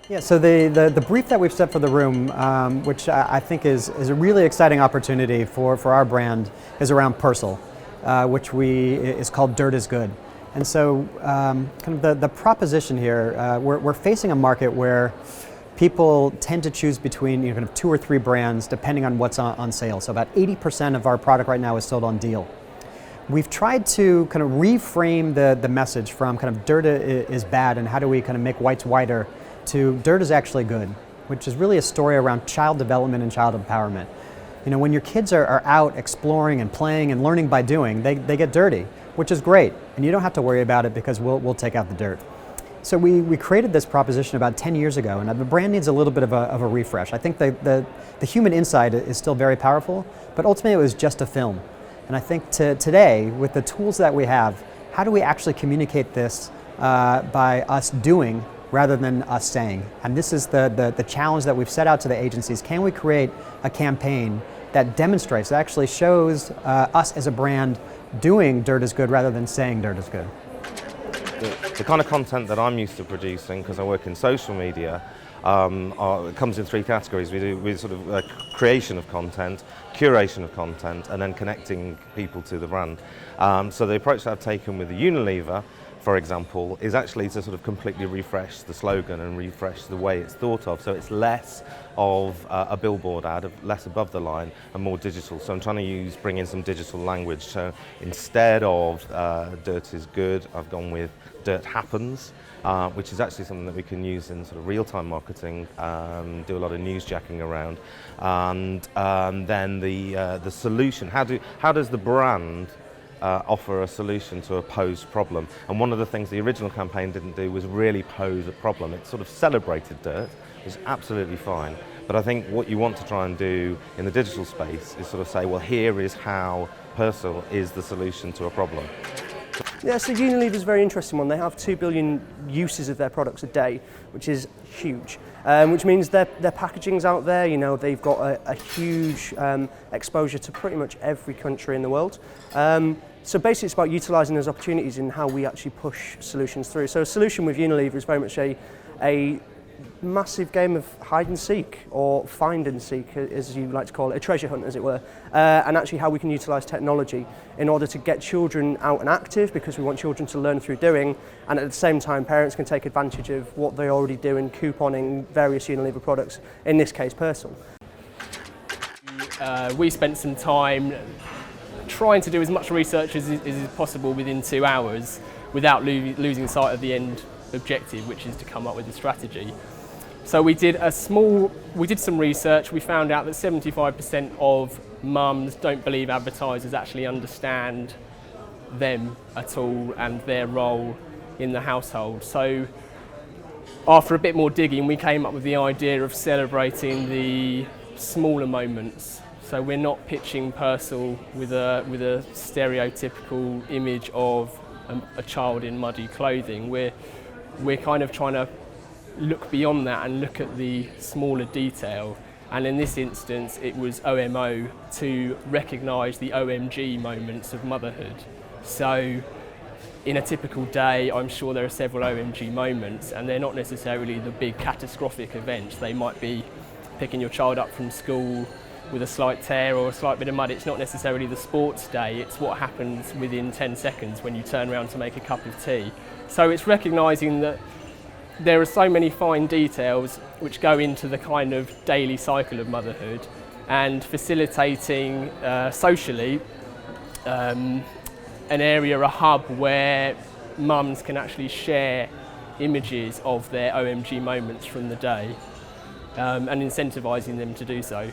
Yeah, so the brief that we've set for the room, which I think is a really exciting opportunity for our brand, is around Persil, which is called Dirt is Good. And so kind of the proposition here, we're facing a market where people tend to choose between kind of 2 or 3 brands depending on what's on sale. So about 80% of our product right now is sold on deal. We've tried to kind of reframe the message from kind of dirt is bad and how do we kind of make whites whiter to dirt is actually good, which is really a story around child development and child empowerment. You know, when your kids are out exploring and playing and learning by doing, they get dirty, which is great, and you don't have to worry about it because we'll take out the dirt. So we created this proposition about 10 years ago, and the brand needs a little bit of a refresh. I think the human insight is still very powerful, but ultimately it was just a film. And I think today, with the tools that we have, how do we actually communicate this by us doing rather than us saying? And this is the challenge that we've set out to the agencies. Can we create a campaign that demonstrates, that actually shows us as a brand doing dirt is good rather than saying dirt is good? The kind of content that I'm used to producing, because I work in social media, it comes in 3 categories. We sort of creation of content, curation of content, and then connecting people to the brand. So the approach that I've taken with the Unilever, for example, is actually to sort of completely refresh the slogan and refresh the way it's thought of. So it's less of a billboard ad, less above the line, and more digital. So I'm trying to bring in some digital language. So instead of dirt is good, I've gone with dirt happens, which is actually something that we can use in sort of real-time marketing, do a lot of newsjacking around. And then the solution, how does the brand offer a solution to a posed problem? And one of the things the original campaign didn't do was really pose a problem. It sort of celebrated dirt, which is absolutely fine. But I think what you want to try and do in the digital space is sort of say, well, here is how Persil is the solution to a problem. Yeah, so Unilever is a very interesting one. They have 2 billion uses of their products a day, which is huge. Which means their packaging's out there. You know, they've got a huge exposure to pretty much every country in the world. So basically it's about utilising those opportunities in how we actually push solutions through. So a solution with Unilever is very much a massive game of hide and seek, or find and seek, as you like to call it, a treasure hunt as it were, and actually how we can utilise technology in order to get children out and active, because we want children to learn through doing, and at the same time parents can take advantage of what they already do in couponing various Unilever products, in this case Persil. We spent some time trying to do as much research as is possible within 2 hours without losing sight of the end objective, which is to come up with a strategy. So we did some research. We found out that 75% of mums don't believe advertisers actually understand them at all and their role in the household. So after a bit more digging, we came up with the idea of celebrating the smaller moments. So we're not pitching Persil with a stereotypical image of a child in muddy clothing. We're kind of trying to look beyond that and look at the smaller detail. And in this instance, it was OMO to recognise the OMG moments of motherhood. So in a typical day, I'm sure there are several OMG moments, and they're not necessarily the big catastrophic events. They might be picking your child up from school with a slight tear or a slight bit of mud. It's not necessarily the sports day, it's what happens within 10 seconds when you turn around to make a cup of tea. So it's recognising that there are so many fine details which go into the kind of daily cycle of motherhood, and facilitating socially an area, a hub where mums can actually share images of their OMG moments from the day, and incentivising them to do so.